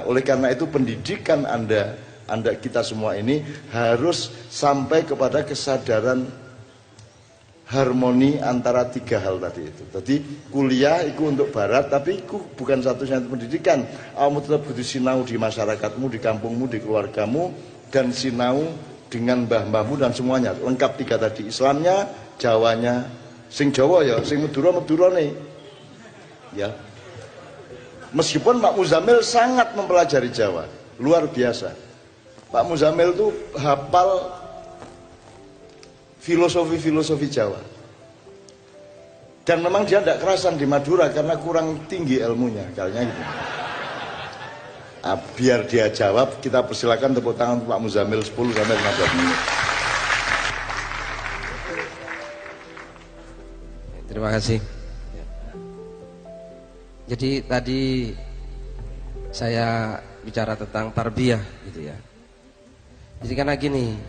Nah, oleh karena itu pendidikan Anda kita semua ini harus sampai kepada kesadaran harmoni antara tiga hal tadi itu. Jadi kuliah itu untuk barat, tapi itu bukan satu-satunya pendidikan. Kamu tetap kudu sinau di masyarakatmu, di kampungmu, di keluargamu, dan sinau dengan mbah-mbahmu dan semuanya. Lengkap tiga tadi, Islamnya, Jawanya, sing Jawa ya, sing Madura nih. Ya. Meskipun Pak Muzamil sangat mempelajari Jawa, luar biasa. Pak Muzamil itu hafal filosofi Jawa. Dan memang dia tidak kerasan di Madura karena kurang tinggi ilmunya, kayaknya gitu. Nah, biar dia jawab, kita persilakan tepuk tangan untuk Pak Muzamil 10 sampai 15 menit. Terima kasih. Jadi tadi saya bicara tentang tarbiyah gitu ya. Jadi karena gini,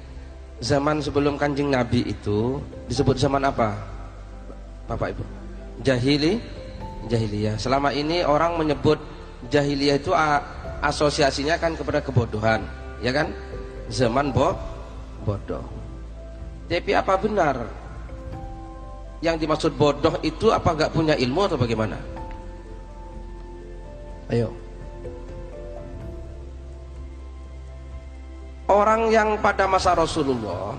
zaman sebelum Kanjeng Nabi itu disebut zaman apa, Bapak Ibu? Jahiliyah. Selama ini orang menyebut jahiliyah itu asosiasinya kan kepada kebodohan, ya kan? Zaman bodoh. Tapi apa benar yang dimaksud bodoh itu apa nggak punya ilmu atau bagaimana? Ayo. Orang yang pada masa Rasulullah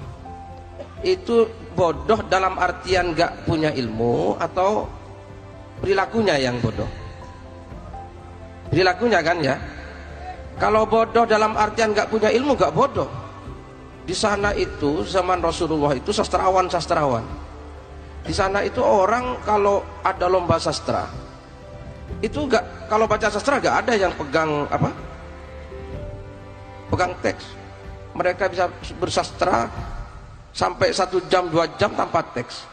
itu bodoh dalam artian gak punya ilmu atau perilakunya yang bodoh? Perilakunya kan ya. Kalau bodoh dalam artian gak punya ilmu, gak bodoh. Di sana itu zaman Rasulullah itu sastrawan. Di sana itu orang kalau ada lomba sastra itu gak, kalau baca sastra gak ada yang pegang apa? Pegang teks. Mereka bisa bersastra sampai 1 jam 2 jam tanpa teks,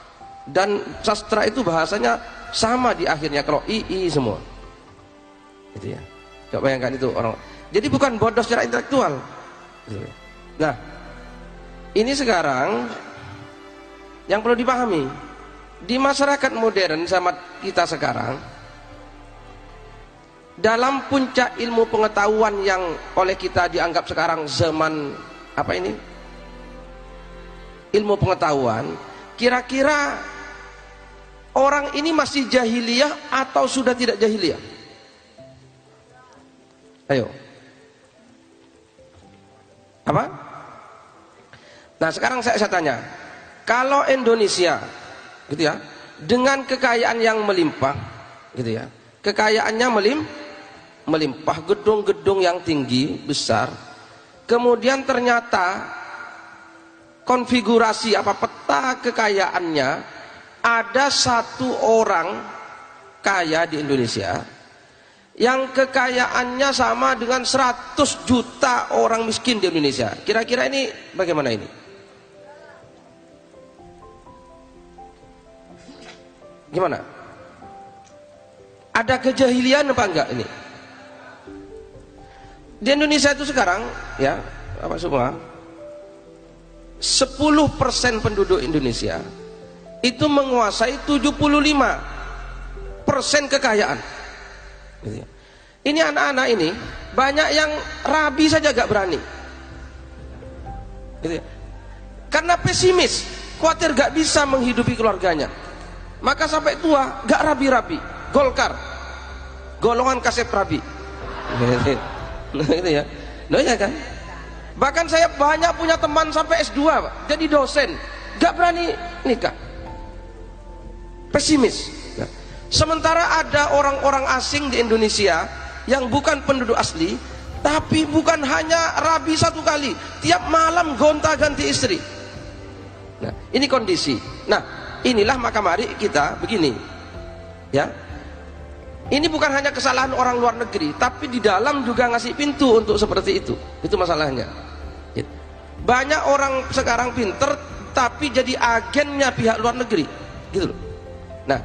dan sastra itu bahasanya sama di akhirnya, kalau i semua gitu ya. Coba bayangkan itu orang. Jadi bukan bodoh secara intelektual. Nah, ini sekarang yang perlu dipahami di masyarakat modern sama kita sekarang, dalam puncak ilmu pengetahuan yang oleh kita dianggap sekarang zaman apa ini? Ilmu pengetahuan, kira-kira orang ini masih jahiliyah atau sudah tidak jahiliyah? Ayo. Apa? Nah, sekarang saya tanya, kalau Indonesia gitu ya, dengan kekayaan yang melimpah gitu ya, kekayaannya melimpah, gedung-gedung yang tinggi besar, kemudian ternyata konfigurasi apa peta kekayaannya ada satu orang kaya di Indonesia yang kekayaannya sama dengan 100 juta orang miskin di Indonesia. Kira-kira ini bagaimana ini? Gimana? Ada kejahilian apa enggak ini? Di Indonesia itu sekarang ya, apa semua? 10% penduduk Indonesia itu menguasai 75% kekayaan. Ini anak-anak ini banyak yang rabi saja gak berani. Karena pesimis, khawatir gak bisa menghidupi keluarganya. Maka sampai tua gak rabi-rabi. Golkar, golongan kasep rabi. Gitu ya. Nah, ya kan? Bahkan saya banyak punya teman sampai S2 Pak, jadi dosen, gak berani nikah, pesimis. Nah, sementara ada orang-orang asing di Indonesia yang bukan penduduk asli, tapi bukan hanya rabi 1 kali, tiap malam gonta-ganti istri. Nah, ini kondisi. Nah, inilah maka mari kita begini ya, ini bukan hanya kesalahan orang luar negeri, tapi di dalam juga ngasih pintu untuk seperti itu masalahnya. Banyak orang sekarang pinter tapi jadi agennya pihak luar negeri gitu loh. Nah,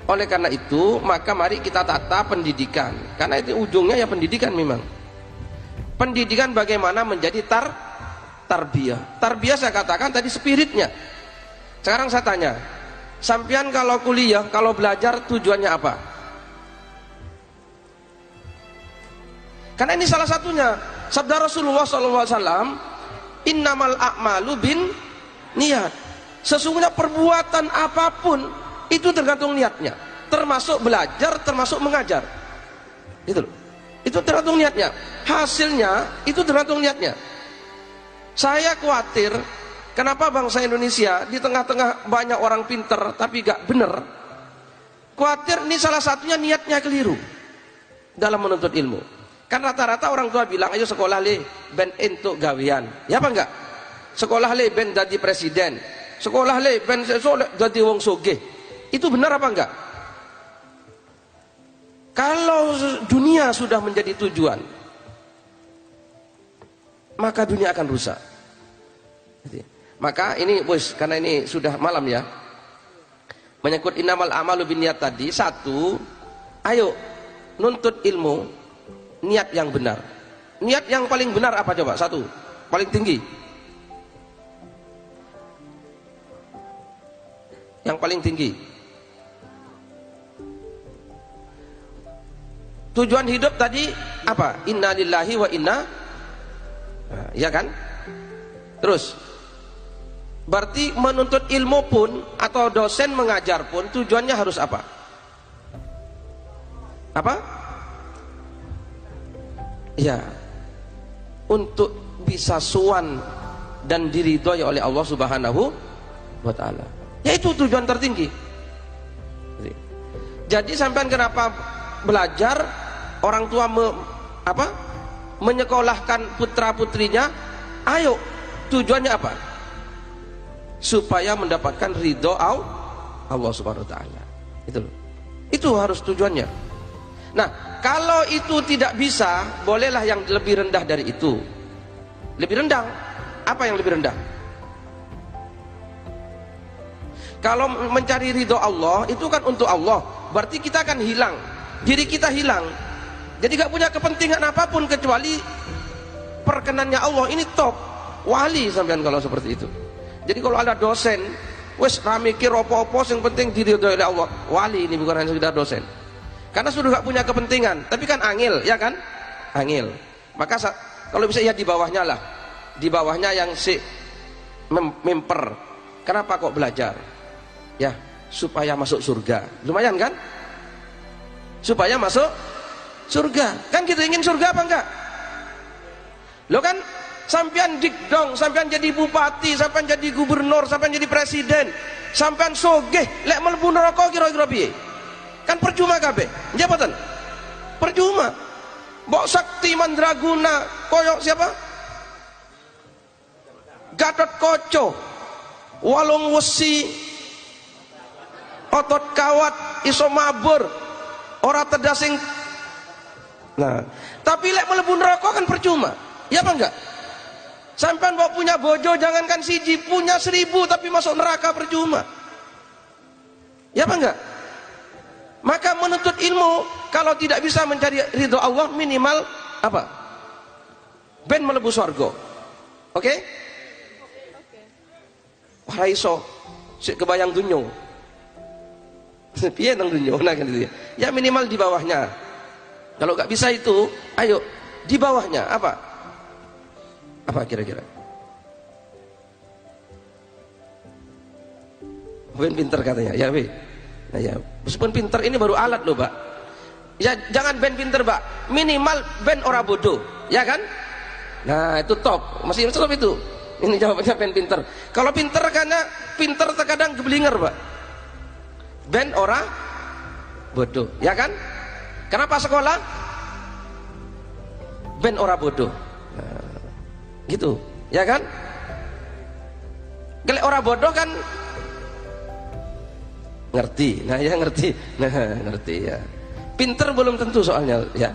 oleh karena itu maka mari kita tata pendidikan, karena itu ujungnya ya pendidikan. Memang pendidikan bagaimana menjadi tarbiyah. Tarbiyah saya katakan tadi spiritnya. Sekarang saya tanya, sampean kalau kuliah, kalau belajar tujuannya apa? Karena ini salah satunya sabda Rasulullah SAW, innamal a'malu bin niat. Sesungguhnya perbuatan apapun itu tergantung niatnya, termasuk belajar, termasuk mengajar. Itu tergantung niatnya. Hasilnya itu tergantung niatnya. Saya khawatir kenapa bangsa Indonesia di tengah-tengah banyak orang pinter tapi gak bener. Khawatir ini salah satunya niatnya keliru dalam menuntut ilmu. Kan rata-rata orang tua bilang, ayo sekolah le ben entuk gawean. Ya apa enggak? Sekolah le ben jadi presiden. Sekolah le ben jadi wong sugih. Itu benar apa enggak? Kalau dunia sudah menjadi tujuan, maka dunia akan rusak. Maka ini bos, karena ini sudah malam ya, menyangkut innamal a'malu binniyat tadi. Satu, ayo nuntut ilmu, niat yang benar. Niat yang paling benar apa coba? Satu, paling tinggi. Yang paling tinggi. Tujuan hidup tadi apa? Inna lillahi wa inna, nah, ya kan? Terus berarti menuntut ilmu pun atau dosen mengajar pun tujuannya harus apa? Apa? Ya, untuk bisa sowan dan diridhoi oleh Allah Subhanahu wa taala. Yaitu tujuan tertinggi. Jadi sampean kenapa belajar? Orang tua menyekolahkan putra-putrinya, ayo tujuannya apa? Supaya mendapatkan ridho Allah Subhanahu wa taala. Itu harus tujuannya. Nah, kalau itu tidak bisa, bolehlah yang lebih rendah dari itu. Lebih rendah. Apa yang lebih rendah? Kalau mencari ridho Allah itu kan untuk Allah, berarti kita akan hilang, diri kita hilang. Jadi gak punya kepentingan apapun kecuali perkenannya Allah. Ini top wali sampean kalau seperti itu. Jadi kalau ada dosen wes ramikir opo-opo yang penting diridhoi oleh Allah, wali ini bukan hanya sekedar dosen. Karena sudah gak punya kepentingan, tapi kan angil, ya kan? Angil. Maka kalau bisa ya di bawahnya lah. Di bawahnya yang si memper. Kenapa kok belajar? Ya, supaya masuk surga. Lumayan kan? Supaya masuk surga. Kan kita ingin surga apa enggak? Lo kan sampean dikdong, sampean jadi bupati, sampean jadi gubernur, sampean jadi presiden, sampean sogeh, lek mlebu neraka kira-kira piye? Kan percuma kabeh. Nggih mboten? Percuma. Mbok sakti mandraguna koyok siapa? Gatot Kaca, Walung Wesi, otot kawat iso mabur, ora tedasing. Nah, tapi lek mlebu neraka kan percuma. Ya apa enggak? Sampean bawa punya bojo jangankan siji, punya 1000 tapi masuk neraka percuma. Ya apa enggak? Maka menuntut ilmu kalau tidak bisa mencari ridho Allah, minimal apa? Ben mlebu surga. Oke? Ora iso sik kebayang dunyo. Piye nang dunyo nah kan itu ya. Ya minimal di bawahnya. Kalau nggak bisa itu, ayo di bawahnya apa? Apa kira-kira? Ben pinter katanya, ya be. Nah ya, meskipun pinter ini baru alat loh, Pak. Ya jangan ben pinter, Pak. Minimal ben ora bodoh, ya kan? Nah itu top, masih top itu. Ini jawabannya ben pinter. Kalau pinter karena pinter terkadang keblinger, Pak. Ben ora bodoh, ya kan? Kenapa sekolah? Ben ora bodoh. Nah, gitu, ya kan? Kalau ora bodoh kan ngerti. Nah, ya ngerti. Nah, ngerti ya. Pinter belum tentu soalnya, ya.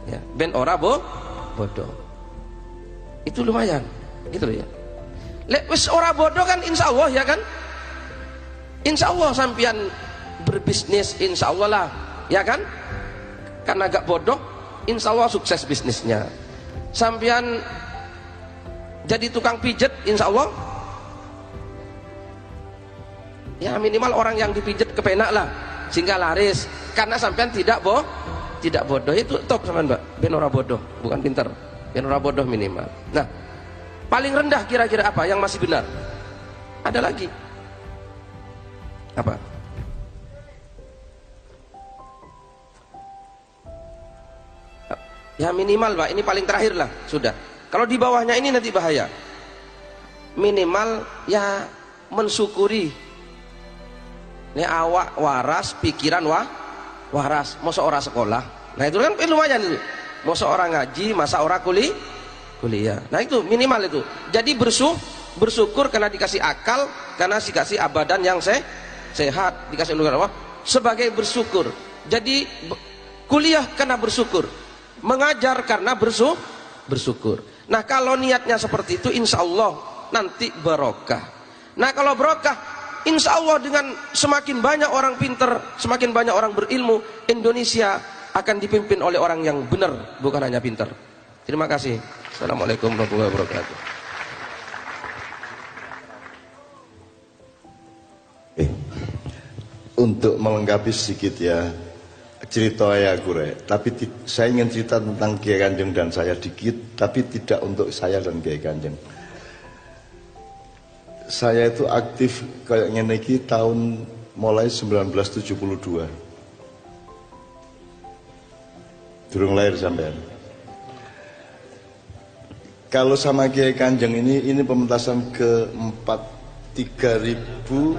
Ya, ben ora bodoh. Itu lumayan, gitu loh ya. Lek wis ora bodoh kan insya Allah, ya kan? Insya Allah sampian berbisnis, insya Allah lah, ya kan? Karena agak bodoh, insya Allah sukses bisnisnya. Sampian jadi tukang pijet, insya Allah ya minimal orang yang dipijet kepenak lah, sehingga laris. Karena sampean tidak tidak bodoh itu top sama Mbak. Ben ora bodoh, bukan pinter. Ben ora bodoh minimal. Nah, paling rendah kira-kira apa yang masih benar? Ada lagi. Apa? Ya minimal Pak, ini paling terakhir lah, sudah. Kalau di bawahnya ini nanti bahaya. Minimal ya mensyukuri. Ini awak waras, pikiran waras. Masa orang sekolah. Nah itu kan lumayan itu. Masa orang ngaji, masa orang kuliah. Nah itu minimal itu. Jadi bersyukur karena dikasih akal, karena dikasih badan yang sehat, dikasih apa? Sebagai bersyukur. Jadi kuliah karena bersyukur. Mengajar karena bersyukur. Nah kalau niatnya seperti itu, insya Allah nanti barokah. Nah kalau barokah, insya Allah dengan semakin banyak orang pinter, semakin banyak orang berilmu, Indonesia akan dipimpin oleh orang yang benar, bukan hanya pinter. Terima kasih. Assalamualaikum warahmatullahi wabarakatuh. Untuk melengkapi sedikit ya cerita ya Gure, tapi saya ingin cerita tentang Kiai Kanjeng dan saya dikit, tapi tidak untuk saya dan Kiai Kanjeng. Saya itu aktif kayak ngene iki tahun mulai 1972. Durung lahir sampean. Kalau sama Kiai Kanjeng ini pementasan keempat 3.838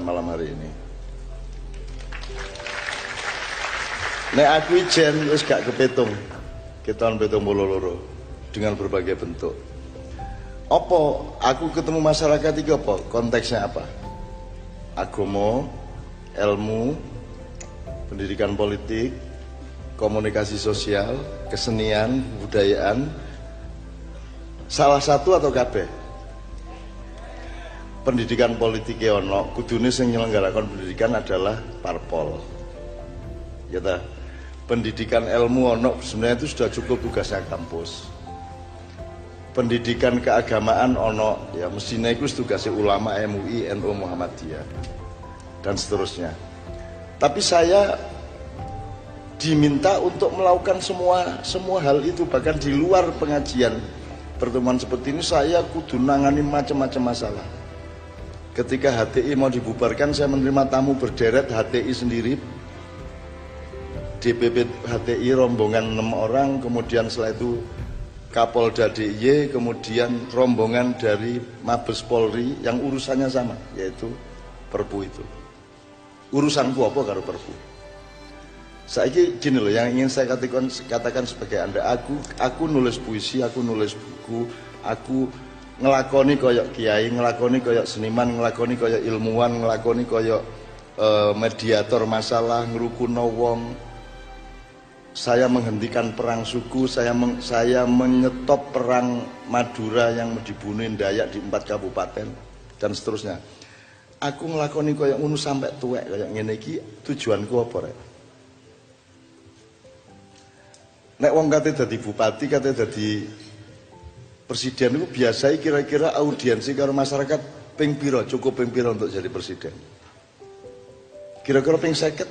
malam hari ini. Nek aku ijen wis gak kepetung. Keton petung bololoro dengan berbagai bentuk. Apa aku ketemu masyarakat iki apa? Konteksnya apa? Agama, ilmu, pendidikan politik, komunikasi sosial, kesenian, budayaan, salah satu atau kabeh? Pendidikan politik ono, kudune sing nyelenggarakan pendidikan adalah parpol. Ya ta? Pendidikan ilmu ono, sebenarnya itu sudah cukup tugasnya kampus. Pendidikan keagamaan ono, ya mestinya itu tugasnya ulama MUI, NU, Muhammadiyah dan seterusnya. Tapi saya diminta untuk melakukan semua hal itu, bahkan di luar pengajian pertemuan seperti ini saya kudu nangani macam-macam masalah. Ketika HTI mau dibubarkan, saya menerima tamu berderet HTI sendiri, DPP HTI rombongan 6 orang, kemudian setelah itu Kapolda DIY, kemudian rombongan dari Mabes Polri yang urusannya sama, yaitu Perpu itu. Urusanku apa karo Perpu? Saiki gini loh, yang ingin saya katakan sebagai Anda, aku nulis puisi, aku nulis buku, aku ngelakoni koyok kiai, ngelakoni koyok seniman, ngelakoni koyok ilmuwan, ngelakoni koyok mediator masalah, ngerukuno wong. Saya menghentikan perang suku, saya menyetop perang Madura yang dibunuhin Dayak di 4 kabupaten dan seterusnya. Aku ngelakoni koyok ngono sampai tuwek koyok ngene iki, tujuanku apa rek? Nek wong kate dadi bupati, kate dadi presiden itu biasa kira-kira audiensi karo masyarakat ping pira, cukup ping pira untuk jadi presiden? Kira-kira ping 50?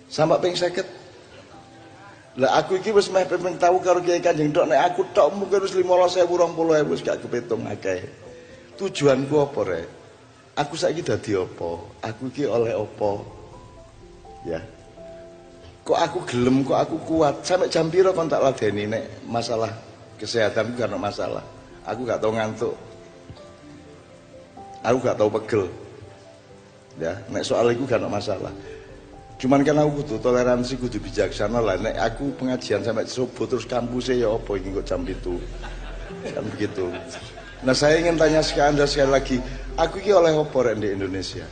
Sampai ping 50? Lah aku iki wis meh ping tahu karo Kiai Kanjeng tok, nek aku tok mungkin wis 15.000 20.000 wis gak kepitung akeh. Tujuanku apa rek? Aku saiki dadi apa? Aku iki oleh apa? Ya. Kok aku gelem, kok aku kuat? Sampai jam piro kon tak ladeni nek masalah kesehatan gak ada masalah. Aku gak tau ngantuk. Aku gak tau pegel. Ya, nek soal itu gak ada masalah. Cuman kan aku kudu toleransi, kudu bijaksana lah. Nek aku pengajian sampai subuh terus kampusnya ya apa ini kok jam itu. Kan begitu. Nah saya ingin tanya Anda sekali lagi, aku ini oleh apa rek di Indonesia?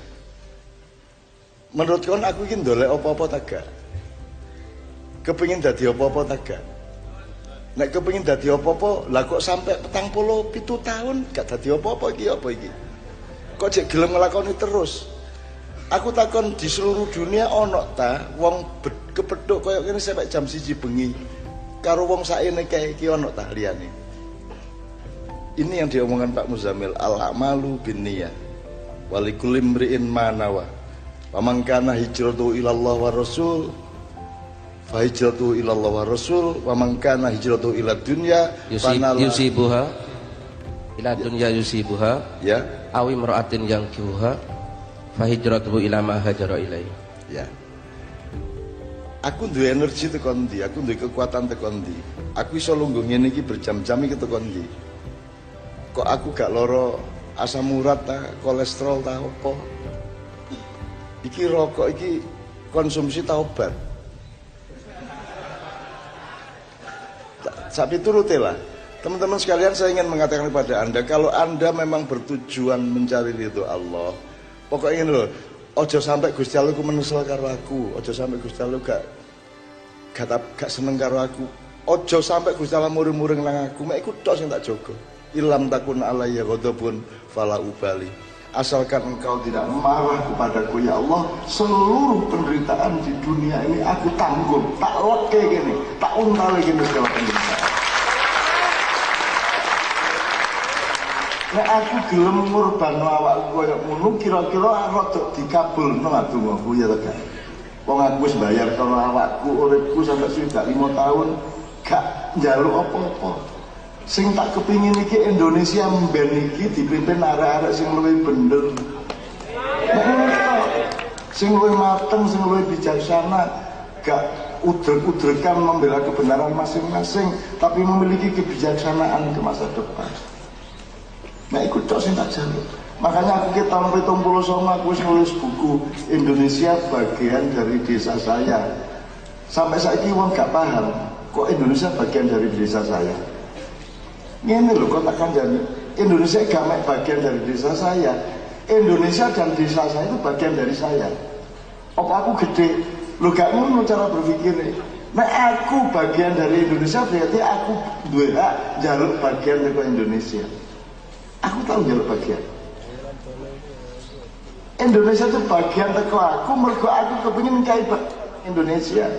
Menurut kon aku ini ndolek apa-apa tak gak? Kepengin dadi apa-apa tak gak? Nek kepengin dadi apa-apa, lah kok sampai 47 tahun gak dadi apa-apa iki apa iki? Kok jek gelem nglakoni terus? Aku takon di seluruh dunia ono ta wong kepethuk koyo ngene sampai jam 1 bengi. Karo wong sakene kae iki ono ta liyane? Ini yang diomongkan Pak Muzamil, al-amalu binniyah. Walikulli imri'in ma nawa. Wa man kana hijratuhu ila Allah wa Rasul fa hijratuhu ila Allah wa Rasul, wa man kana hijratuhu ila dunya yusibuha ila dunya yusibuha ya aw imra'atin yankihuha fa hijratuhu ila ma hajara ilaihi. ya. Aku duwe energi tekan ndi, aku duwe kekuatan tekan ndi. Aku iso lungguh ngene iki berjam-jam iki tekan ndi. Kok aku gak loro asam urat ta, kolesterol ta apa? Iki rokok iki konsumsi ta obat. Sapi turute lah. Teman-teman sekalian, saya ingin mengatakan kepada Anda, kalau Anda memang bertujuan mencari ridho Allah, pokoknya ini loh, ojo sampai Gusti Allah ku menyesal karo aku, ojo sampai Gusti Allah gak seneng karo aku, ojo sampai Gusti Allah muring-muring nang aku, mek iku tok sing tak jaga. Ilam takun alayya ghadabun fala ubali. Asalkan engkau tidak marah kepadaku ya Allah, seluruh penderitaan di dunia ini aku tanggung, tak leke gini, tak untale gini segala penderitaan. Nek aku gelem ngurbanno awakku koyo ngono, kira-kira rada dikabulno dongaku ya ta. Wong aku wis bayar karo awakku uripku sampai 5 tahun gak njaluk apa-apa. Sing tak kepingin iki Indonesia mben iki dipimpin arek-arek sing luwih bener. Sing luwih mateng, sing luwih bijaksana, gak udrek-udrekan membela kebenaran masing-masing, tapi memiliki kebijaksanaan ke masa depan. Nah ikut tok sing tak jaluk. Makanya aku ke tahun 79 aku nulis buku Indonesia bagian dari desa saya. Sampai saiki wong gak paham, kok Indonesia bagian dari desa saya. Ini loh kok takkan jadi Indonesia gak bagian dari desa saya. Indonesia dan desa saya itu bagian dari saya. Apa aku gede? Lo gak ngono cara berpikirnya. Nah aku bagian dari Indonesia berarti aku duwe hak jaluk bagian dari Indonesia. Aku tahu jaluk bagian. Indonesia itu bagian teko aku, mergo aku kepingin kayak Indonesia.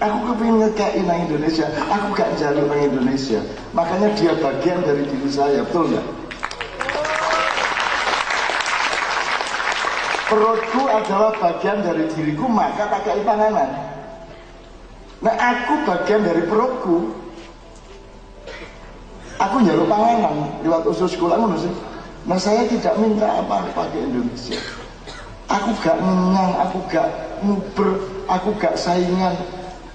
Aku kepingin ngekei nang Indonesia, aku gak jaluk nang Indonesia. Makanya dia bagian dari diri saya, betul nggak? Perutku adalah bagian dari diriku, maka tak kei panganan. Nah aku bagian dari perutku. Aku jaluk panganan lewat usul sekolah ngono sih. Nah saya tidak minta apa-apa ke Indonesia. Aku gak ngenyang, aku gak nguber, aku gak saingan.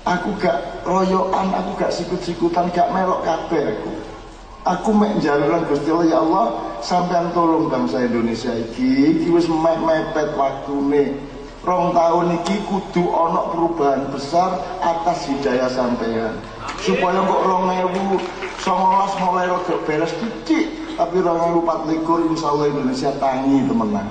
Aku gak royokan, aku gak sikut-sikutan, gak melok kabeh aku. Aku mek njaluk Gusti Allah, ya Allah, sampean tolong bangsa Indonesia iki wis mepet waktune. 2 tahun iki kudu ana perubahan besar atas hidayah sampean. Supaya kok 2019 mulai rada beres titik, tapi 2024 insyaallah Indonesia tangi temenan.